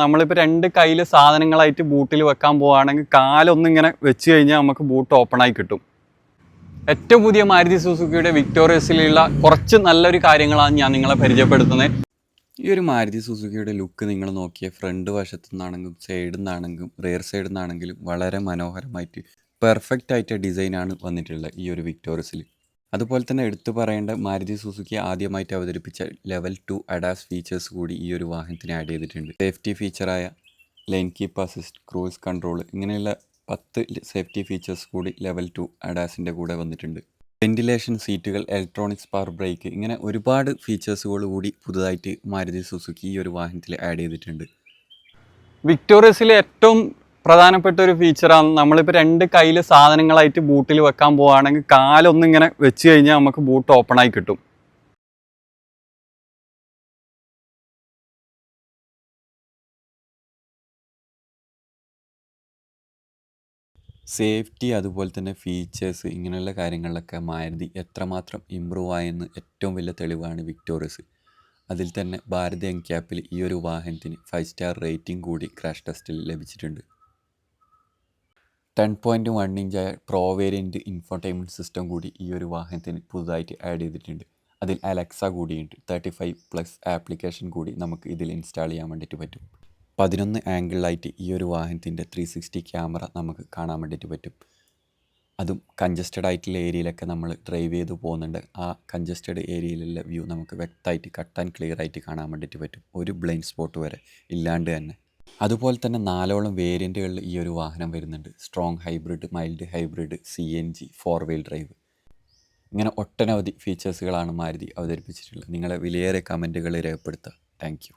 നമ്മളിപ്പോൾ രണ്ട് കയ്യിൽ സാധനങ്ങളായിട്ട് ബൂട്ടിൽ വെക്കാൻ പോവുകയാണെങ്കിൽ കാലൊന്നിങ്ങനെ വെച്ച് കഴിഞ്ഞാൽ നമുക്ക് ബൂട്ട് ഓപ്പണായി കിട്ടും. ഏറ്റവും പുതിയ മാരുതി സുസുക്കിയുടെ വിക്ടോറിയസിലുള്ള കുറച്ച് നല്ലൊരു കാര്യങ്ങളാണ് ഞാൻ നിങ്ങളെ പരിചയപ്പെടുത്തുന്നത്. ഈ ഒരു മാരുതി സുസുക്കിയുടെ ലുക്ക് നിങ്ങൾ നോക്കിയ ഫ്രണ്ട് വശത്തു നിന്നാണെങ്കിലും സൈഡിൽ നിന്നാണെങ്കിലും റിയർ സൈഡിൽ നിന്നാണെങ്കിലും വളരെ മനോഹരമായിട്ട് പെർഫെക്റ്റ് ആയിട്ട് ഡിസൈനാണ് വന്നിട്ടുള്ളത് ഈ ഒരു വിക്ടോറിയസിൽ. അതുപോലെ തന്നെ എടുത്തു പറയേണ്ട മാരുതി സുസുക്കി ആദ്യമായിട്ട് അവതരിപ്പിച്ച ലെവൽ 2 അഡാസ് ഫീച്ചേഴ്സ് കൂടി ഈ ഒരു വാഹനത്തിന് ആഡ് ചെയ്തിട്ടുണ്ട്. സേഫ്റ്റി ഫീച്ചറായ lane keep assist, cruise control ഇങ്ങനെയുള്ള 10 സേഫ്റ്റി ഫീച്ചേഴ്സ് കൂടി ലെവൽ 2 അഡാസിൻ്റെ കൂടെ വന്നിട്ടുണ്ട്. വെന്റിലേഷൻ സീറ്റുകൾ, ഇലക്ട്രോണിക്സ് പവർ ബ്രേക്ക് ഇങ്ങനെ ഒരുപാട് ഫീച്ചേഴ്സുകൾ കൂടി പുതുതായിട്ട് മാരുതി സുസുക്കി ഈ ഒരു വാഹനത്തിൽ ആഡ് ചെയ്തിട്ടുണ്ട്. വിക്ടോറിയസിലെ ഏറ്റവും പ്രധാനപ്പെട്ട ഒരു ഫീച്ചറാണ് നമ്മളിപ്പോൾ രണ്ട് കയ്യിൽ സാധനങ്ങളായിട്ട് ബൂട്ടിൽ വെക്കാൻ പോവുകയാണെങ്കിൽ കാലൊന്നിങ്ങനെ വെച്ച് കഴിഞ്ഞാൽ നമുക്ക് ബൂട്ട് ഓപ്പണായി കിട്ടും. സേഫ്റ്റി അതുപോലെ തന്നെ ഫീച്ചേഴ്സ് ഇങ്ങനെയുള്ള കാര്യങ്ങളിലൊക്കെ മാരുതി എത്രമാത്രം ഇമ്പ്രൂവ് ആയെന്ന് ഏറ്റവും വലിയ തെളിവാണ് വിക്ടോറിയസ്. അതിൽ തന്നെ ഭാരത് എൻക്യാപ്പിൽ ഈ ഒരു വാഹനത്തിന് 5 സ്റ്റാർ റേറ്റിംഗ് കൂടി ക്രാഷ് ടെസ്റ്റിൽ ലഭിച്ചിട്ടുണ്ട്. 10.1 ഇഞ്ചായ പ്രോ വേരിയൻറ്റ് ഇൻഫോർടൈൻമെൻറ്റ് സിസ്റ്റം കൂടി ഈ ഒരു വാഹനത്തിന് പുതുതായിട്ട് ആഡ് ചെയ്തിട്ടുണ്ട്. അതിൽ അലക്സ കൂടിയുണ്ട്. 35+ ആപ്ലിക്കേഷൻ കൂടി നമുക്ക് ഇതിൽ ഇൻസ്റ്റാൾ ചെയ്യാൻ വേണ്ടിയിട്ട് പറ്റും. 11 ആംഗിളിലായിട്ട് ഈ ഒരു വാഹനത്തിൻ്റെ 360 ക്യാമറ നമുക്ക് കാണാൻ വേണ്ടിയിട്ട് പറ്റും. അതും കൺജസ്റ്റഡ് ആയിട്ടുള്ള ഏരിയയിലൊക്കെ നമ്മൾ ഡ്രൈവ് ചെയ്ത് പോകുന്നുണ്ട്. ആ കൺജസ്റ്റഡ് ഏരിയയിലുള്ള വ്യൂ നമുക്ക് വ്യക്തമായിട്ട് കട്ട് ആൻഡ് ക്ലിയർ ആയിട്ട് കാണാൻ വേണ്ടിയിട്ട് പറ്റും, ഒരു ബ്ലൈൻഡ് സ്പോട്ട് വരെ ഇല്ലാണ്ട് തന്നെ. അതുപോലെ തന്നെ 4 വേരിയൻറ്റുകളിൽ ഈ ഒരു വാഹനം വരുന്നുണ്ട്. Strong hybrid, mild hybrid, CNG, 4 wheel drive ഇങ്ങനെ ഒട്ടനവധി ഫീച്ചേഴ്സുകളാണ് മാരുതി അവതരിപ്പിച്ചിട്ടുള്ളത്. നിങ്ങളെ വിലയേറെ കമൻറ്റുകൾ രേഖപ്പെടുത്തുക. Thank you.